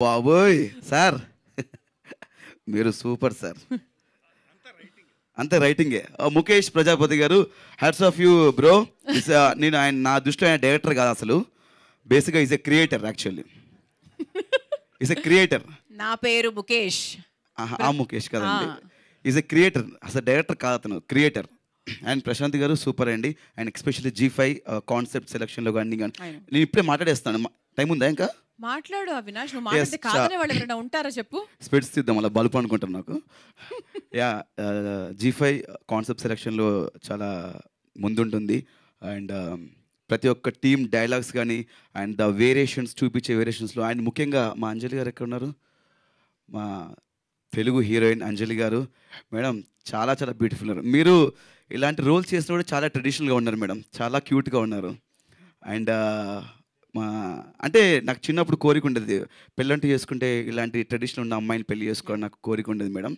బాబోయ్ సార్ మీరు super sir అంతే రైటింగే ముఖేష్ ప్రజాపతి గారు హ్యాట్స్ ఆఫ్ యూ బ్రో నేను ఆయన నా దృష్టిలో ఆయన డైరెక్టర్ కాదు అసలు బేసిక్గా is a creator actually is a creator నా పేరు ముఖేష్ ఆ ముఖేష్ కదండి ఈజ్ ఎ క్రియేటర్ అసలు డైరెక్టర్ కాదు అతను క్రియేటర్ అండ్ ప్రశాంత్ గారు సూపర్ అండి అండ్ ఎస్పెషల్లీ G5 కాన్సెప్ట్ సెలక్షన్లో కానీ నేను ఇప్పుడే మాట్లాడేస్తాను టైం ఉందా ఇంకా మాట్లాడు అవినాష్ నువ్వు మాట్లాడితే కాదనే వాళ్ళు ఎవరైనా ఉంటారా చెప్పు స్పెట్స్ తీద్దాం అలా బల్బు అనుకుంటాను నాకు యా G5 కాన్సెప్ట్ సెలక్షన్లో చాలా ముందుంటుంది అండ్ ప్రతి ఒక్క టీమ్ డైలాగ్స్ కానీ అండ్ ద వేరియేషన్స్ చూపించే వేరియేషన్స్లో అండ్ ముఖ్యంగా మా అంజలి గారు ఎక్కడ ఉన్నారు మా తెలుగు హీరోయిన్ అంజలి గారు మేడం చాలా చాలా బ్యూటిఫుల్ ఉన్నారు మీరు ఇలాంటి రోల్స్ చేసినప్పుడు చాలా ట్రెడిషనల్గా ఉన్నారు మేడం చాలా క్యూట్గా ఉన్నారు అండ్ మా అంటే నాకు చిన్నప్పుడు కోరిక ఉండేది పెళ్ళంటూ చేసుకుంటే ఇలాంటి ట్రెడిషనల్ ఉన్న అమ్మాయిని పెళ్లి చేసుకోవడం నాకు కోరిక ఉండేది మేడం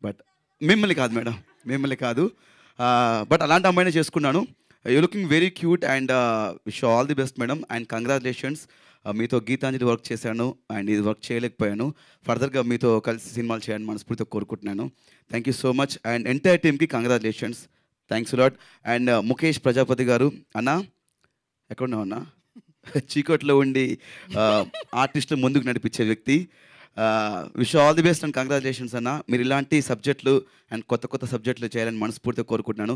బట్ మిమ్మల్ని కాదు మేడం మిమ్మల్ని కాదు బట్ అలాంటి అమ్మాయిని చేసుకున్నాను you looking very cute and wish all the best madam and congratulations మీతో గీతాంజలి వర్క్ చేశాను అండ్ ఇది వర్క్ చేయలేకపోయాను ఫర్దర్గా మీతో కలిసి సినిమాలు చేయాలని మనస్ఫూర్తిగా కోరుకుంటున్నాను thank you so much and entire టీమ్కి congratulations thanks lot and Mukesh Prajapati గారు అన్న ఎక్కడున్నావు అన్న చీకట్లో ఉండి ఆర్టిస్టులు ముందుకు నడిపించే వ్యక్తి wish all the best and congratulations అన్న మీరు ఇలాంటి సబ్జెక్టులు అండ్ కొత్త కొత్త సబ్జెక్టులు చేయాలని మనస్ఫూర్తిగా కోరుకుంటున్నాను